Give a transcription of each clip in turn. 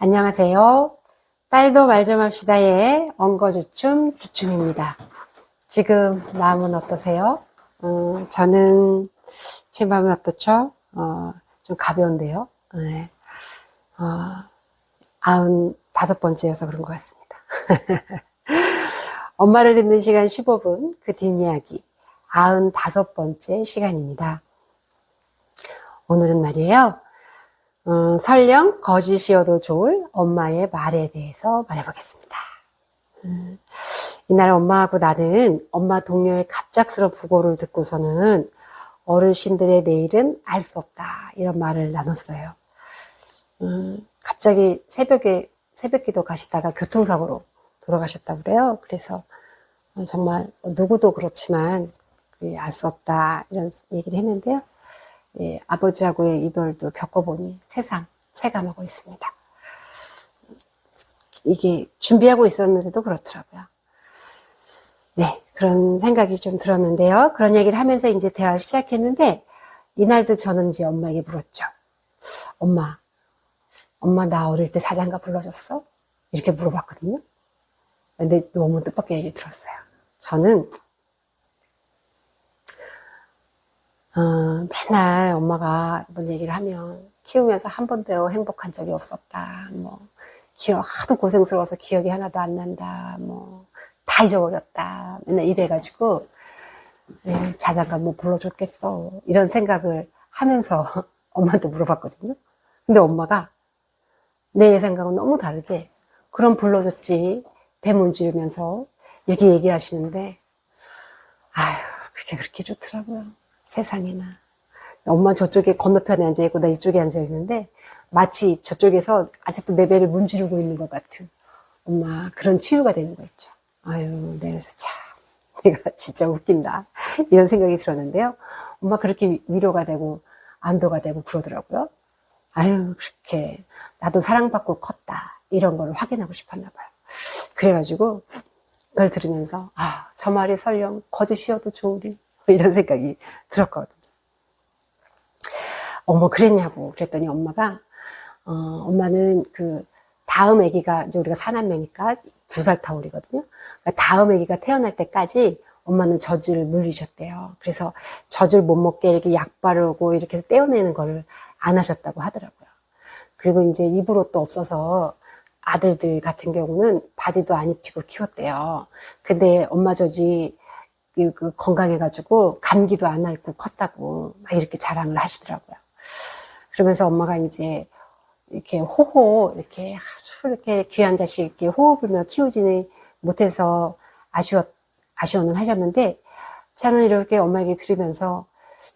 안녕하세요. 딸도 말 좀 합시다의 엉거주춤 주춤입니다. 지금 마음은 어떠세요? 저는 제 마음은 어떻죠? 좀 가벼운데요. 네. 95번째여서 그런 것 같습니다. 엄마를 듣는 시간 15분, 그 뒷이야기 95번째 시간입니다. 오늘은 말이에요. 설령 거짓이어도 좋을 엄마의 말에 대해서 말해보겠습니다. 이날 엄마하고 나는 엄마 동료의 갑작스러운 부고를 듣고서는 어르신들의 내일은 알 수 없다 이런 말을 나눴어요. 갑자기 새벽기도 가시다가 교통사고로 돌아가셨다고 그래요. 그래서 정말 누구도 그렇지만 알 수 없다 이런 얘기를 했는데요. 예, 아버지하고의 이별도 겪어보니 세상 체감하고 있습니다. 이게 준비하고 있었는데도 그렇더라고요. 네, 그런 생각이 좀 들었는데요. 그런 얘기를 하면서 이제 대화를 시작했는데 이날도 저는 이제 엄마에게 물었죠. 엄마 나 어릴 때 자장가 불러줬어? 이렇게 물어봤거든요. 근데 너무 뜻밖의 얘기를 들었어요. 저는 맨날 엄마가 뭔 얘기를 하면 키우면서 한 번도 행복한 적이 없었다. 하도 고생스러워서 기억이 하나도 안 난다. 다 잊어버렸다. 맨날 이래가지고, 자장가 불러줬겠어. 이런 생각을 하면서 엄마한테 물어봤거든요. 근데 엄마가 내 생각은 너무 다르게, 그럼 불러줬지. 대문 지르면서 이렇게 얘기하시는데, 아유, 그렇게 좋더라고요. 세상에나. 엄마 저쪽에 건너편에 앉아있고 나 이쪽에 앉아있는데 마치 저쪽에서 아직도 내 배를 문지르고 있는 것 같은 엄마 그런 치유가 되는 거 있죠. 아유, 내려서 참 내가 진짜 웃긴다 이런 생각이 들었는데요. 엄마 그렇게 위로가 되고 안도가 되고 그러더라고요. 아유, 그렇게 나도 사랑받고 컸다 이런 걸 확인하고 싶었나 봐요. 그래가지고 그걸 들으면서 저 말이 설령 거짓이어도 좋으리 이런 생각이 들었거든요. 어머, 그랬냐고 그랬더니 엄마가 엄마는 그 다음 아기가 이제 우리가 사남매니까 2살 타울이거든요. 그러니까 다음 아기가 태어날 때까지 엄마는 젖을 물리셨대요. 그래서 젖을 못 먹게 이렇게 약 바르고 이렇게 해서 떼어내는 걸 안 하셨다고 하더라고요. 그리고 이제 입으로 또 없어서 아들들 같은 경우는 바지도 안 입히고 키웠대요. 근데 엄마 젖이 건강해가지고 감기도 안 앓고 컸다고 막 이렇게 자랑을 하시더라고요. 그러면서 엄마가 이제 이렇게 이렇게 아주 이렇게 귀한 자식 이렇게 호흡 불며 키우지는 못해서 아쉬워는 하셨는데 저는 이렇게 엄마 얘기 들으면서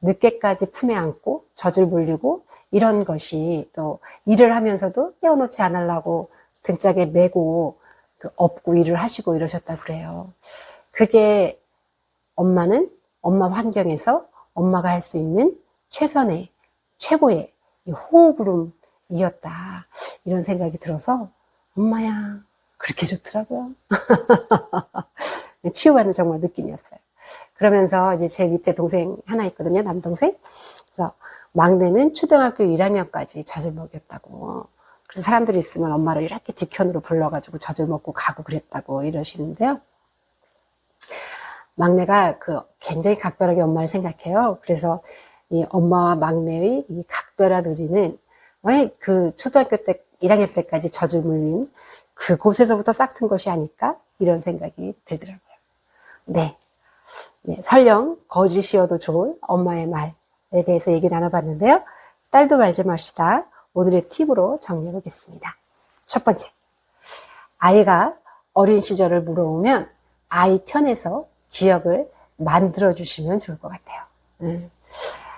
늦게까지 품에 안고 젖을 물리고 이런 것이 또 일을 하면서도 떼어놓지 않으려고 등짝에 메고 업고 일을 하시고 이러셨다고 그래요. 그게 엄마는 엄마 환경에서 엄마가 할 수 있는 최선의 최고의 호흡으로이었다 이런 생각이 들어서 엄마야 그렇게 좋더라고요. 치유받는 정말 느낌이었어요. 그러면서 이제 제 밑에 동생 하나 있거든요, 남동생. 그래서 막내는 초등학교 1학년까지 젖을 먹였다고. 그래서 사람들이 있으면 엄마를 이렇게 뒷편으로 불러가지고 젖을 먹고 가고 그랬다고 이러시는데요. 막내가 굉장히 각별하게 엄마를 생각해요. 그래서 이 엄마와 막내의 이 각별한 의리는 왜 초등학교 때 1학년 때까지 젖을 물린 그곳에서부터 싹튼 것이 아닐까 이런 생각이 들더라고요. 네, 설령 거짓이어도 좋을 엄마의 말에 대해서 얘기 나눠봤는데요. 딸도 말 좀 합시다. 오늘의 팁으로 정리해 보겠습니다. 첫 번째, 아이가 어린 시절을 물어오면 아이 편에서 기억을 만들어 주시면 좋을 것 같아요.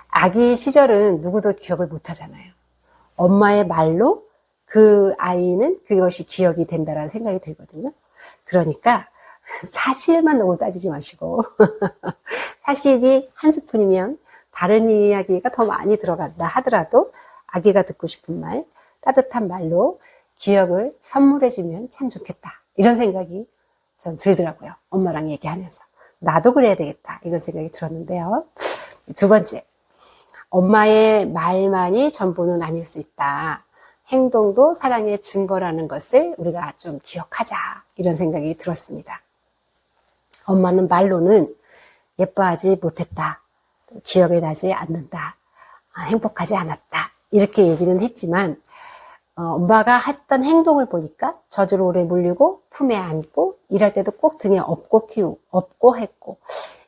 아기 시절은 누구도 기억을 못 하잖아요. 엄마의 말로 그 아이는 그것이 기억이 된다라는 생각이 들거든요. 그러니까 사실만 너무 따지지 마시고 사실이 한 스푼이면 다른 이야기가 더 많이 들어간다 하더라도 아기가 듣고 싶은 말, 따뜻한 말로 기억을 선물해 주면 참 좋겠다 이런 생각이 전 들더라고요. 엄마랑 얘기하면서 나도 그래야 되겠다 이런 생각이 들었는데요. 두 번째, 엄마의 말만이 전부는 아닐 수 있다. 행동도 사랑의 증거라는 것을 우리가 좀 기억하자, 이런 생각이 들었습니다. 엄마는 말로는 예뻐하지 못했다, 기억에 나지 않는다, 행복하지 않았다, 이렇게 얘기는 했지만 엄마가 했던 행동을 보니까 젖을 오래 물리고 품에 안고 일할 때도 꼭 등에 업고 했고,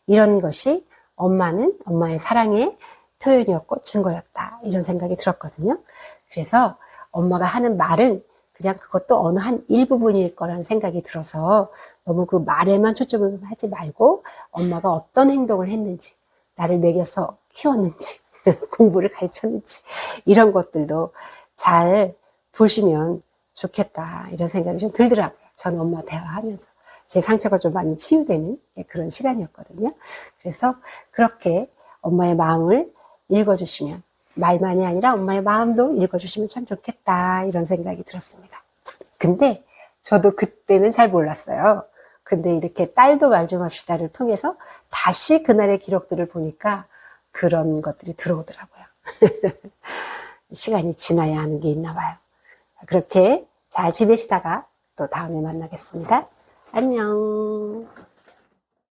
이런 것이 엄마는 엄마의 사랑의 표현이었고 증거였다, 이런 생각이 들었거든요. 그래서 엄마가 하는 말은 그냥 그것도 어느 한 일부분일 거라는 생각이 들어서 너무 그 말에만 초점을 하지 말고 엄마가 어떤 행동을 했는지, 나를 먹여서 키웠는지 공부를 가르쳤는지, 이런 것들도 잘 보시면 좋겠다, 이런 생각이 좀 들더라고요. 저는 엄마 대화하면서 제 상처가 좀 많이 치유되는 그런 시간이었거든요. 그래서 그렇게 엄마의 마음을 읽어주시면, 말만이 아니라 엄마의 마음도 읽어주시면 참 좋겠다, 이런 생각이 들었습니다. 근데 저도 그때는 잘 몰랐어요. 근데 이렇게 딸도 말 좀 합시다를 통해서 다시 그날의 기록들을 보니까 그런 것들이 들어오더라고요. 시간이 지나야 하는 게 있나 봐요. 그렇게 잘 지내시다가 또 다음에 만나겠습니다. 안녕.